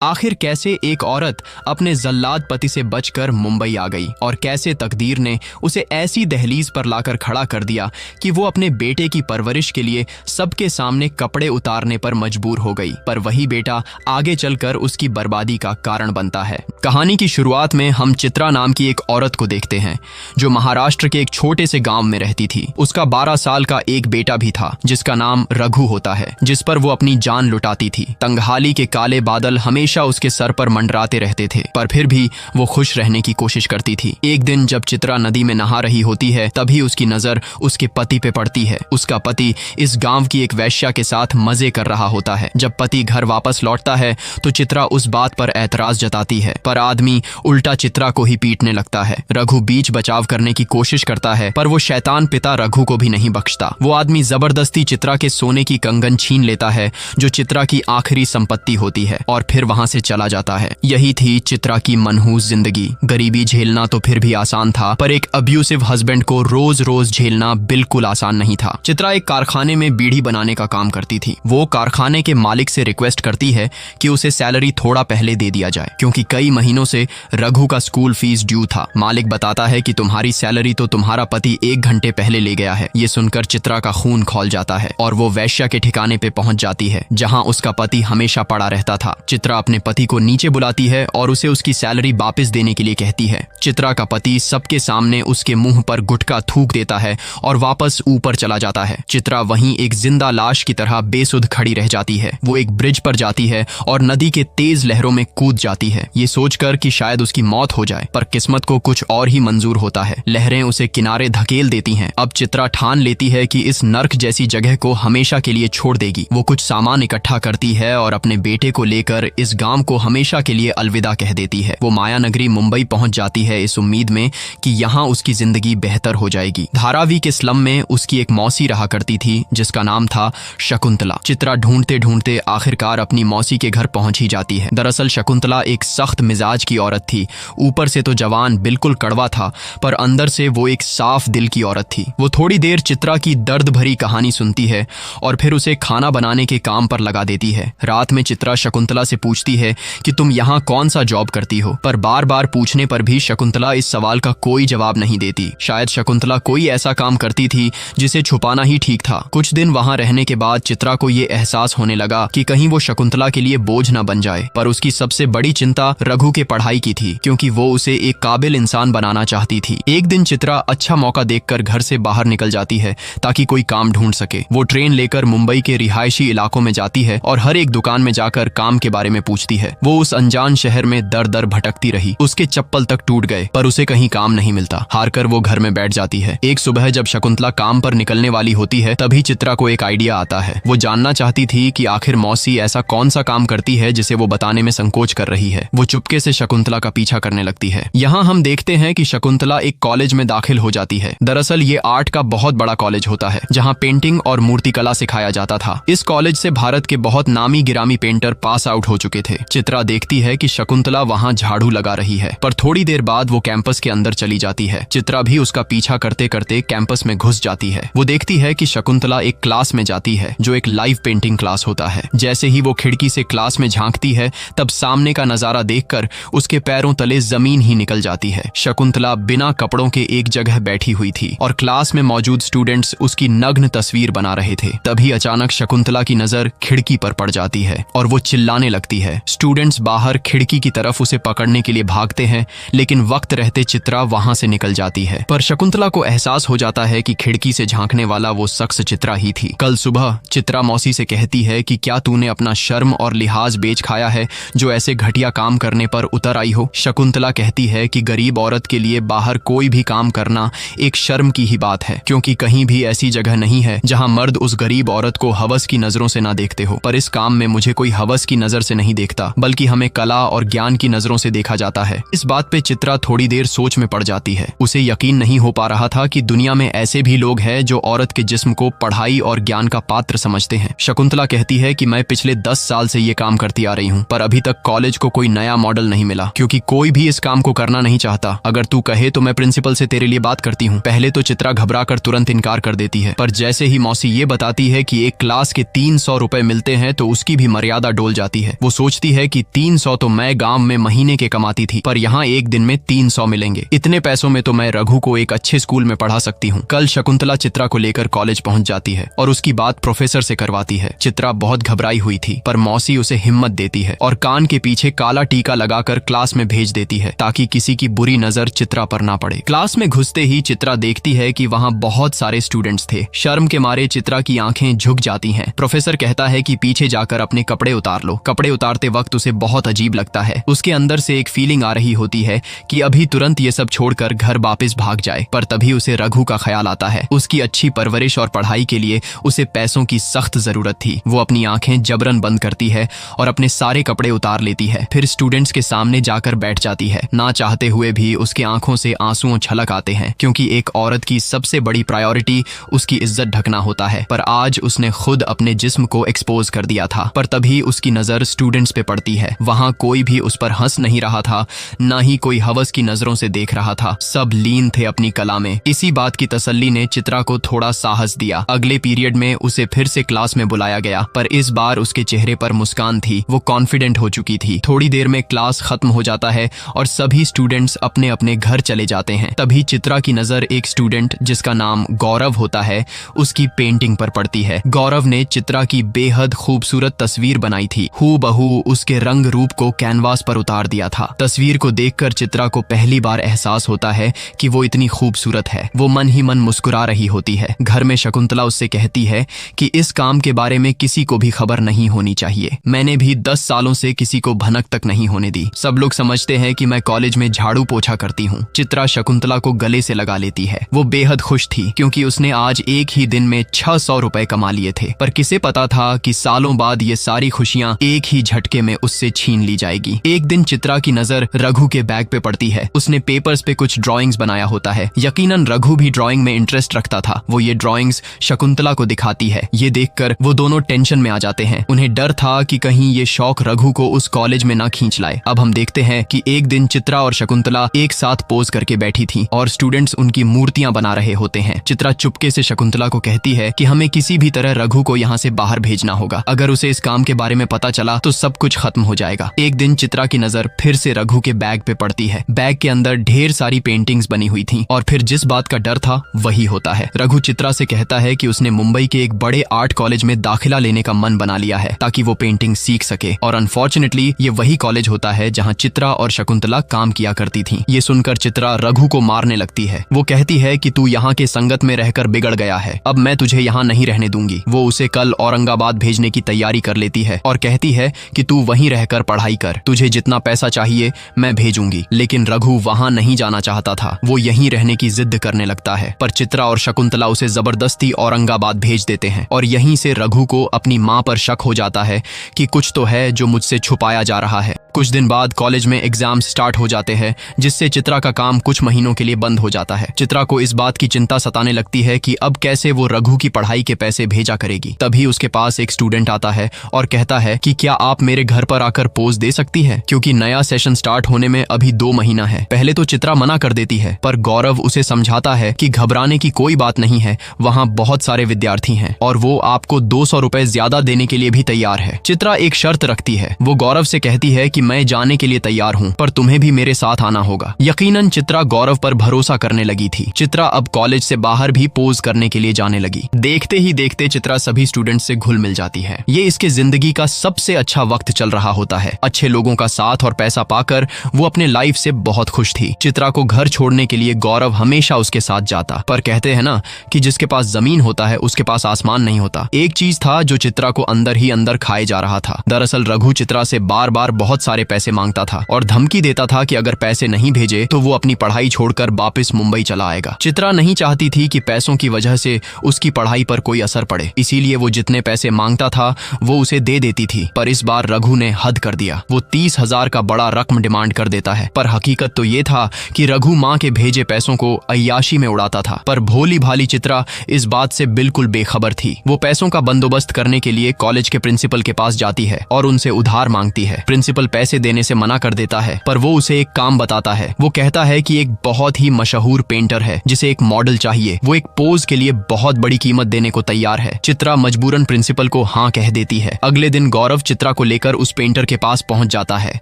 आखिर कैसे एक औरत अपने जल्लाद पति से बचकर मुंबई आ गई और कैसे तकदीर ने उसे ऐसी दहलीज पर लाकर खड़ा कर दिया कि वो अपने बेटे की परवरिश के लिए सबके सामने कपड़े उतारने पर मजबूर हो गई। पर वही बेटा आगे चलकर उसकी बर्बादी का कारण बनता है। कहानी की शुरुआत में हम चित्रा नाम की एक औरत को देखते हैं जो महाराष्ट्र के एक छोटे से गांव में रहती थी। उसका 12 साल का एक बेटा भी था जिसका नाम रघु होता है, जिस पर वो अपनी जान लुटाती थी। तंगहाली के काले बादल हमेशा उसके सर पर मंडराते रहते थे, पर फिर भी वो खुश रहने की कोशिश करती थी। एक दिन जब चित्रा नदी में नहा रही होती है तभी उसकी नजर उसके पति पे पड़ती है। उसका पति इस गांव की एक वैश्या के साथ मजे कर रहा होता है। जब पति घर वापस लौटता है तो चित्रा उस बात पर ऐतराज जताती है, पर आदमी उल्टा चित्रा को ही पीटने लगता है। रघु बीच बचाव करने की कोशिश करता है, पर वो शैतान पिता रघु को भी नहीं बख्शता। वो आदमी जबरदस्ती चित्रा के सोने की कंगन छीन लेता है जो चित्रा की आखिरी संपत्ति होती है, और फिर वहां से चला जाता है। यही थी चित्रा की मनहूस जिंदगी। गरीबी झेलना तो फिर भी आसान था, पर एक अब्यूसिव हस्बैंड को रोज रोज झेलना बिल्कुल आसान नहीं था। चित्रा एक कारखाने में बीड़ी बनाने का काम करती थी। वो कारखाने के मालिक से रिक्वेस्ट करती है कि उसे सैलरी थोड़ा पहले दे दिया जाए, क्योंकि कई महीनों से रघु का स्कूल फीस ड्यू था। मालिक बताता है कि तुम्हारी सैलरी तो तुम्हारा पति 1 घंटे पहले ले गया है। ये सुनकर चित्रा का खून खौल जाता है और वो वैश्या के ठिकाने पे पहुंच जाती है जहां उसका पति हमेशा पड़ा रहता था। चित्रा अपने पति को नीचे बुलाती है और उसे उसकी सैलरी वापस देने के लिए कहती है। चित्रा का पति सबके सामने उसके मुंह पर गुटखा थूक देता है और वापस ऊपर चला जाता है। चित्रा वहीं एक जिंदा लाश की तरह बेसुध खड़ी रह जाती है। वो एक ब्रिज पर जाती है और नदी के तेज लहरों में कूद जाती है, ये सोचकर कि शायद उसकी मौत हो जाए, पर किस्मत को कुछ और ही मंजूर होता है। लहरें उसे किनारे धकेल देती हैं। अब चित्रा ठान लेती है कि इस नर्क जैसी जगह को हमेशा के लिए छोड़ देगी। वो कुछ सामान इकट्ठा करती है और अपने बेटे को लेकर इस गांव को हमेशा के लिए अलविदा कह देती है। वो माया नगरी मुंबई पहुंच जाती है इस उम्मीद में कि यहाँ उसकी जिंदगी बेहतर हो जाएगी। धारावी के स्लम में उसकी एक मौसी रहा करती थी जिसका नाम था शकुंतला। चित्रा ढूंढते ढूंढते आखिरकार अपनी मौसी के घर पहुंच ही जाती है। दरअसल शकुंतला एक सख्त मिजाज की औरत थी। ऊपर से तो जवान बिल्कुल कड़वा था, पर अंदर से वो एक साफ दिल की औरत थी। वो थोड़ी देर चित्रा की दर्द भरी कहानी सुनती है और फिर उसे खाना बनाने के काम पर लगा देती है। रात में चित्रा शकुंतला से पूछती है कि तुम यहाँ कौन सा जॉब करती हो, पर बार बार पूछने पर भी शकुंतला इस सवाल का कोई जवाब नहीं देती। शायद शकुंतला कोई ऐसा काम करती थी जिसे छुपाना ही ठीक था। कुछ दिन वहां रहने के बाद चित्रा को ये एहसास होने लगा कि कहीं वो शकुंतला के लिए बोझ न बन जाए, पर उसकी सबसे बड़ी चिंता रघु के पढ़ाई की थी, क्योंकि वो उसे एक काबिल इंसान बनाना चाहती थी। एक दिन चित्रा अच्छा मौका देखकर घर से बाहर निकल जाती है ताकि कोई काम ढूंढ सके। वो ट्रेन लेकर मुंबई के रिहायशी इलाकों में जाती है और हर एक दुकान में जाकर काम के बारे में पूछती है। वो उस अनजान शहर में दर दर भटकती रही। उसके चप्पल तक टूट गए, पर उसे कहीं काम नहीं मिलता। हारकर वो घर में बैठ जाती है। एक सुबह जब शकुंतला काम पर निकलने वाली होती है तभी चित्रा को एक आइडिया आता है। वो जानना चाहती थी कि आखिर मौसी ऐसा कौन सा काम करती है जिसे वो बताने में संकोच कर रही है। वो चुपके से शकुंतला का पीछा करने लगती है। यहाँ हम देखते हैं कि शकुंतला एक कॉलेज में दाखिल हो जाती है। दरअसल ये आर्ट का बहुत बड़ा कॉलेज होता है जहाँ पेंटिंग और मूर्तिकला सिखाया जाता था। इस कॉलेज से भारत के बहुत नामी गिरामी पेंटर पास आउट हो चुके थे। चित्रा देखती है कि शकुंतला वहाँ झाड़ू लगा रही है, पर थोड़ी देर बाद वो कैंपस के अंदर चली जाती है। चित्रा भी उसका पीछा करते करते कैंपस में घुस जाती है। वो देखती है कि शकुंतला एक क्लास में जाती है जो एक लाइव पेंटिंग क्लास होता है। जैसे ही वो खिड़की से क्लास में झांकती है तब सामने का नजारा देखकर उसके पैरों तले जमीन ही निकल जाती है। शकुंतला बिना कपड़ों के एक जगह बैठी हुई थी और क्लास में मौजूद स्टूडेंट्स उसकी नग्न तस्वीर बना रहे थे। तभी अचानक शकुंतला की नजर खिड़की पर पड़ जाती है और वो चिल्लाने लगती है। स्टूडेंट्स बाहर खिड़की की तरफ उसे पकड़ने के लिए भागते हैं, लेकिन वक्त रहते चित्रा वहां से निकल जाती है। पर शकुंतला को एहसास हो जाता है कि खिड़की से झांकने वाला वो शख्स चित्रा ही थी। कल सुबह चित्रा मौसी से कहती है कि क्या तूने अपना शर्म और लिहाज बेच खाया है जो ऐसे घटिया काम करने पर उतर आई हो। शकुंतला कहती है कि गरीब औरत के लिए बाहर कोई भी काम करना एक शर्म की ही बात है, क्योंकि कहीं भी ऐसी जगह नहीं है जहां मर्द उस गरीब औरत को हवस की नजरों से ना देखते हो। पर इस काम में मुझे कोई हवस की नजर से नहीं देखता, बल्कि हमें कला और ज्ञान की नजरों से देखा जाता है। इस बात पे चित्रा थोड़ी देर सोच में पड़ जाती है। उसे यकीन नहीं हो पा रहा था कि दुनिया में ऐसे भी लोग हैं जो औरत के जिस्म को पढ़ाई और ज्ञान का पात्र समझते हैं। शकुंतला कहती है कि मैं पिछले 10 साल से ये काम करती आ रही हूँ, पर अभी तक कॉलेज को कोई नया मॉडल नहीं मिला, क्योंकि कोई भी इस काम को करना नहीं चाहता। अगर तू कहे तो मैं प्रिंसिपल से तेरे लिए बात करती हूँ। पहले तो चित्रा घबरा कर तुरंत इनकार कर देती है, पर जैसे ही मौसी ये बताती है कि एक क्लास के 300 रुपए मिलते हैं तो उसकी भी मर्यादा डोल जाती है। वो सोच सोचती है कि 300 तो मैं गांव में महीने के कमाती थी, पर यहाँ एक दिन में 300 मिलेंगे। इतने पैसों में तो मैं रघु को एक अच्छे स्कूल में पढ़ा सकती हूँ। कल शकुंतला चित्रा को लेकर कॉलेज पहुंच जाती है और उसकी बात प्रोफेसर से करवाती है। चित्रा बहुत घबराई हुई थी, पर मौसी उसे हिम्मत देती है और कान के पीछे काला टीका लगाकर क्लास में भेज देती है ताकि किसी की बुरी नजर चित्रा पर ना पड़े। क्लास में घुसते ही चित्रा देखती है कि वहाँ बहुत सारे स्टूडेंट्स थे। शर्म के मारे चित्रा की आंखें झुक जाती हैं। प्रोफेसर कहता है कि पीछे जाकर अपने कपड़े उतार लो। कपड़े उतारते वक्त उसे बहुत अजीब लगता है। उसके अंदर से एक फीलिंग आ रही होती है कि अभी तुरंत ये सब छोड़कर घर वापस भाग जाए, पर तभी उसे रघु का ख्याल आता है। उसकी अच्छी परवरिश और पढ़ाई के लिए उसे पैसों की सख्त जरूरत थी। वो अपनी आंखें जबरन बंद करती है और अपने सारे कपड़े उतार लेती है। फिर स्टूडेंट्स के सामने जाकर बैठ जाती है। ना चाहते हुए भी उसके आंखों से आंसुओं छलक आते हैं, क्योंकि एक औरत की सबसे बड़ी प्रायोरिटी उसकी इज्जत ढकना होता है। पर आज उसने खुद अपने जिस्म को एक्सपोज कर दिया था। पर तभी उसकी नजर स्टूडेंट्स पे पड़ती है। वहां कोई भी उस पर हंस नहीं रहा था, ना ही कोई हवस की नजरों से देख रहा था। सब लीन थे अपनी कला में। इसी बात की तसल्ली ने चित्रा को थोड़ा साहस दिया। अगले पीरियड में उसे फिर से क्लास में बुलाया गया, पर इस बार उसके चेहरे पर मुस्कान थी। वो कॉन्फिडेंट हो चुकी थी। थोड़ी देर में क्लास खत्म हो जाता है और सभी स्टूडेंट्स अपने अपने घर चले जाते हैं। तभी चित्रा की नजर एक स्टूडेंट जिसका नाम गौरव होता है उसकी पेंटिंग पर पड़ती है। गौरव ने चित्रा की बेहद खूबसूरत तस्वीर बनाई थी। हूबहू उसके रंग रूप को कैनवास पर उतार दिया था। तस्वीर को देखकर चित्रा को पहली बार एहसास होता है कि वो इतनी खूबसूरत है। वो मन ही मन मुस्कुरा रही होती है। घर में शकुंतला उससे कहती है कि इस काम के बारे में किसी को भी खबर नहीं होनी चाहिए। मैंने भी 10 सालों से किसी को भनक तक नहीं होने दी। सब लोग समझते हैं कि मैं कॉलेज में झाड़ू पोछा करती हूँ। चित्रा शकुंतला को गले से लगा लेती है। वो बेहद खुश थी, क्योंकि उसने आज एक ही दिन में 600 रुपए कमा लिए थे। पर किसे पता था कि सालों बाद ये सारी खुशियां एक ही झटके में उससे छीन ली जाएगी। एक दिन चित्रा की नजर रघु के बैग पे पड़ती है। उसने पेपर्स पे कुछ ड्राइंग्स बनाया होता है। यकीनन रघु भी ड्राइंग में इंटरेस्ट रखता था। वो ये ड्राइंग्स शकुंतला को दिखाती है। ये देखकर वो दोनों टेंशन में आ जाते हैं। उन्हें डर था कि कहीं ये शौक रघु को उस कॉलेज में ना खींच लाए। अब हम देखते हैं कि एक दिन चित्रा और शकुंतला एक साथ पोज करके बैठी थी और स्टूडेंट्स उनकी मूर्तियां बना रहे होते हैं। चित्रा चुपके से शकुंतला को कहती है कि हमें किसी भी तरह रघु को यहाँ से बाहर भेजना होगा। अगर उसे इस काम के बारे में पता चला तो सब कुछ खत्म हो जाएगा। एक दिन चित्रा की नजर फिर से रघु के बैग पे पड़ती है। बैग के अंदर ढेर सारी पेंटिंग्स बनी हुई थी और फिर जिस बात का डर था वही होता है। रघु चित्रा से कहता है कि उसने मुंबई के एक बड़े आर्ट कॉलेज में दाखिला लेने का मन बना लिया है ताकि वो पेंटिंग सीख सके। और अनफॉर्चुनेटली ये वही कॉलेज होता है जहाँ चित्रा और शकुंतला काम किया करती थी। ये सुनकर चित्रा रघु को मारने लगती है। वो कहती है कि तू यहाँ के संगत में रहकर बिगड़ गया है, अब मैं तुझे यहाँ नहीं रहने दूंगी। वो उसे कल औरंगाबाद भेजने की तैयारी कर लेती है और कहती है कि तू वहीं रहकर पढ़ाई कर, तुझे जितना पैसा चाहिए मैं भेजूंगी। लेकिन रघु वहाँ नहीं जाना चाहता था। वो यहीं रहने की जिद करने लगता है, पर चित्रा और शकुंतला उसे जबरदस्ती औरंगाबाद भेज देते हैं। और यहीं से रघु को अपनी माँ पर शक हो जाता है कि कुछ तो है जो मुझसे छुपाया जा रहा है। कुछ दिन बाद कॉलेज में एग्जाम स्टार्ट हो जाते हैं, जिससे चित्रा का काम कुछ महीनों के लिए बंद हो जाता है। चित्रा को इस बात की चिंता सताने लगती है कि अब कैसे वो रघु की पढ़ाई के पैसे भेजा करेगी। तभी उसके पास एक स्टूडेंट आता है और कहता है कि क्या आप मेरे घर पर आकर पोज दे सकती है, क्योंकि नया सेशन स्टार्ट होने में अभी 2 महीना है। पहले तो चित्रा मना कर देती है, पर गौरव उसे समझाता है कि घबराने की कोई बात नहीं है, वहाँ बहुत सारे विद्यार्थी हैं और वो आपको 200 रुपए ज्यादा देने के लिए भी तैयार है। चित्रा एक शर्त रखती है। वो गौरव से कहती है कि मैं जाने के लिए तैयार हूँ, पर तुम्हें भी मेरे साथ आना होगा। यकीनन चित्रा गौरव पर भरोसा करने लगी थी। चित्रा अब कॉलेज से बाहर भी पोज करने के लिए जाने लगी। देखते ही देखते चित्रा सभी स्टूडेंट से घुल मिल जाती है। ये इसके जिंदगी का सबसे अच्छा वक्त चल रहा होता है। अच्छे लोगों का साथ और पैसा पाकर वो अपने लाइफ से बहुत खुश थी। चित्रा को घर छोड़ने के लिए गौरव हमेशा उसके साथ जाता, पर कहते हैं ना कि जिसके पास जमीन होता है उसके पास आसमान नहीं होता। एक चीज था जो चित्रा को अंदर ही अंदर खाए जा रहा था। दरअसल रघु चित्रा से बार बार बहुत सारे पैसे मांगता था और धमकी देता था कि अगर पैसे नहीं भेजे तो वो अपनी पढ़ाई छोड़कर वापस मुंबई चला आएगा। चित्रा नहीं चाहती थी कि पैसों की वजह से उसकी पढ़ाई पर कोई असर पड़े, इसीलिए वो जितने पैसे मांगता था वो उसे दे देती थी। पर इस बार रघु ने हद कर दिया। वो 30,000 का बड़ा रकम डिमांड कर देता है। पर हकीकत तो ये था कि रघु माँ के भेजे पैसों को अय्याशी में उड़ाता था। पर भोली भाली चित्रा इस बात से बिल्कुल बेखबर थी। वो पैसों का बंदोबस्त करने के लिए कॉलेज के प्रिंसिपल के पास जाती है और उनसे उधार मांगती है। प्रिंसिपल पैसे पैसे देने से मना कर देता है, पर वो उसे एक काम बताता है। वो कहता है कि एक बहुत ही मशहूर पेंटर है जिसे एक मॉडल चाहिए। वो एक पोज के लिए बहुत बड़ी कीमत देने को तैयार है। चित्रा मजबूरन प्रिंसिपल को हाँ कह देती है। अगले दिन गौरव चित्रा को लेकर उस पेंटर के पास पहुंच जाता है।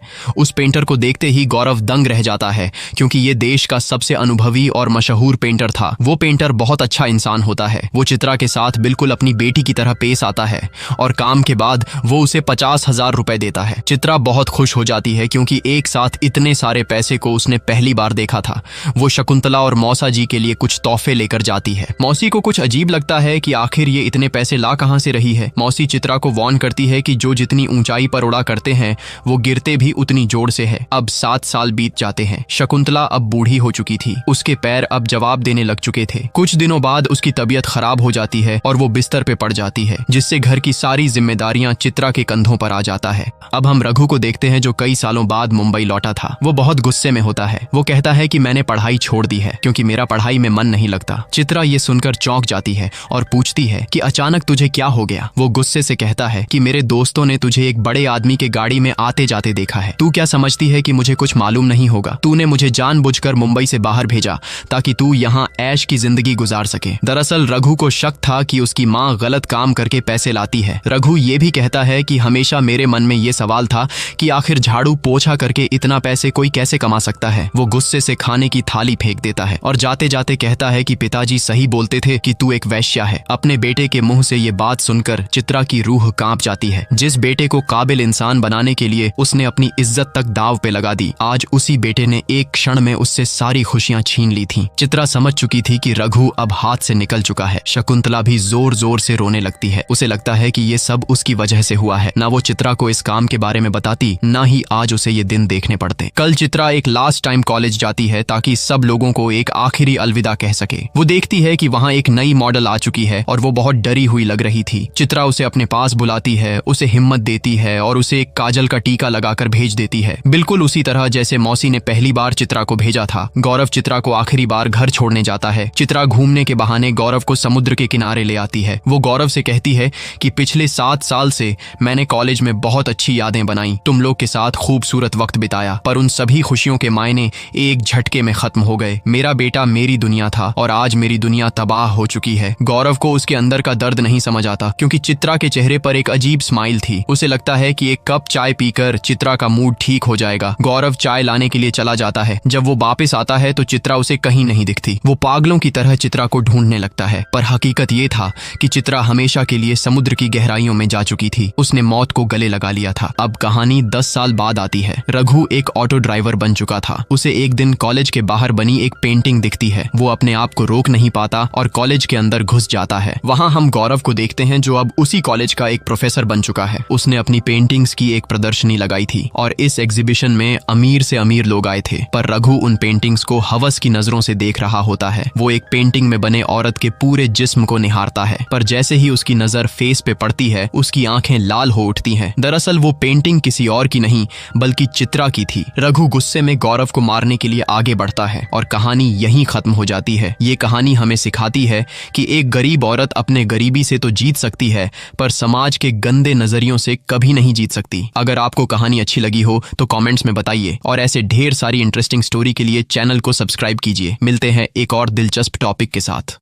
उस पेंटर को देखते ही गौरव दंग रह जाता है, क्योंकि ये देश का सबसे अनुभवी और मशहूर पेंटर था। वो पेंटर बहुत अच्छा इंसान होता है। वो चित्रा के साथ बिल्कुल अपनी बेटी की तरह पेश आता है और काम के बाद वो उसे 50,000 रुपए देता है। चित्रा बहुत खुश हो जाती है, क्योंकि एक साथ इतने सारे पैसे को उसने पहली बार देखा था। वो शकुंतला और मौसा जी के लिए कुछ तोहफे लेकर जाती है। मौसी को कुछ अजीब लगता है कि आखिर ये इतने पैसे ला कहां से रही है। मौसी चित्रा को वार्न करती है कि जो जितनी ऊंचाई पर उड़ा करते हैं वो गिरते भी उतनी जोर से है। अब 7 साल बीत जाते हैं। शकुंतला अब बूढ़ी हो चुकी थी। उसके पैर अब जवाब देने लग चुके थे। कुछ दिनों बाद उसकी तबीयत खराब हो जाती है और वो बिस्तर पे पड़ जाती है, जिससे घर की सारी जिम्मेदारियां चित्रा के कंधों पर आ जाता है। अब हम रघु को देखते हैं, जो कई सालों बाद मुंबई लौटा था। वो बहुत गुस्से में होता है। वो कहता है कि मैंने पढ़ाई छोड़ दी है, क्योंकि मेरा पढ़ाई में मन नहीं लगता। चित्रा ये सुनकर चौंक जाती है और पूछती है कि अचानक तुझे क्या हो गया। वो गुस्से से कहता है कि मेरे दोस्तों ने तुझे एक बड़े आदमी के गाड़ी में आते जाते देखा है। तू क्या समझती है कि मुझे कुछ मालूम नहीं होगा? तूने मुझे जानबूझकर मुंबई से बाहर भेजा ताकि तू यहाँ ऐश की जिंदगी गुजार सके। दरअसल रघु को शक था कि उसकी माँ गलत काम करके पैसे लाती है। रघु ये भी कहता है कि हमेशा मेरे मन में ये सवाल था कि आखिर झाड़ू पोछा करके इतना पैसे कोई कैसे कमा सकता है। वो गुस्से से खाने की थाली फेंक देता है और जाते जाते कहता है कि पिताजी सही बोलते थे कि तू एक वैश्या है। अपने बेटे के मुंह से ये बात सुनकर चित्रा की रूह कांप जाती है। जिस बेटे को काबिल इंसान बनाने के लिए उसने अपनी इज्जत तक दाव पे लगा दी, आज उसी बेटे ने एक क्षण में उससे सारी खुशियां छीन ली थीं। चित्रा समझ चुकी थी कि रघु अब हाथ से निकल चुका है। शकुंतला भी जोर जोर से रोने लगती है। उसे लगता है कि ये सब उसकी वजह से हुआ है। ना वो चित्रा को इस काम के बारे में बताती, ना ही आज उसे ये दिन देखने पड़ते। कल चित्रा एक लास्ट टाइम कॉलेज जाती है ताकि सब लोगों को एक आखिरी अलविदा कह सके। वो देखती है कि वहाँ एक नई मॉडल आ चुकी है और वो बहुत डरी हुई लग रही थी। चित्रा उसे अपने पास बुलाती है, उसे हिम्मत देती है और उसे एक काजल का टीका लगाकर भेज देती है, बिल्कुल उसी तरह जैसे मौसी ने पहली बार चित्रा को भेजा था। गौरव चित्रा को आखिरी बार घर छोड़ने जाता है। चित्रा घूमने के बहाने गौरव को समुद्र के किनारे ले आती है। वो गौरव से कहती है कि पिछले 7 साल से मैंने कॉलेज में बहुत अच्छी यादें बनाई, तुम लोग के साथ खूबसूरत वक्त बिताया, पर उन सभी खुशियों के मायने एक झटके में खत्म हो गए। मेरा बेटा मेरी दुनिया था और आज मेरी दुनिया तबाह हो चुकी है। गौरव को उसके अंदर का दर्द नहीं समझ आता, क्योंकि चित्रा के चेहरे पर एक अजीब स्माइल थी। उसे लगता है कि एक कप चाय पीकर चित्रा का मूड ठीक हो जाएगा। गौरव चाय लाने के लिए चला जाता है। जब वो वापस आता है तो चित्रा उसे कहीं नहीं दिखती। वो पागलों की तरह चित्रा को ढूंढने लगता है, पर हकीकत ये था कि चित्रा हमेशा के लिए समुद्र की गहराइयों में जा चुकी थी। उसने मौत को गले लगा लिया था। अब कहानी 10 साल बाद आती है। रघु एक ऑटो ड्राइवर बन चुका था। उसे एक दिन कॉलेज के बाहर बनी एक पेंटिंग दिखती है। वो अपने आप को रोक नहीं पाता और कॉलेज के अंदर घुस जाता है। वहाँ हम गौरव को देखते हैं, जो अब उसी कॉलेज का एक प्रोफेसर बन चुका है। उसने अपनी पेंटिंग्स की एक प्रदर्शनी लगाई थी और इस एग्जीबिशन में अमीर से अमीर लोग आए थे, पर रघु उन पेंटिंग्स को हवस की नजरों से देख रहा होता है। वो एक पेंटिंग में बने औरत के पूरे जिस्म को निहारता है, पर जैसे ही उसकी नजर फेस पे पड़ती है उसकी आंखें लाल हो उठती हैं। दरअसल वो पेंटिंग किसी और की नहीं बल्कि चित्रा की थी। रघु गुस्से में गौरव को मारने के लिए आगे बढ़ता है और कहानी यहीं खत्म हो जाती है। ये कहानी हमें सिखाती है कि एक गरीब औरत अपने गरीबी से तो जीत सकती है, पर समाज के गंदे नजरियों से कभी नहीं जीत सकती। अगर आपको कहानी अच्छी लगी हो तो कमेंट्स में बताइए और ऐसे ढेर सारी इंटरेस्टिंग स्टोरी के लिए चैनल को सब्सक्राइब कीजिए। मिलते हैं एक और दिलचस्प टॉपिक के साथ।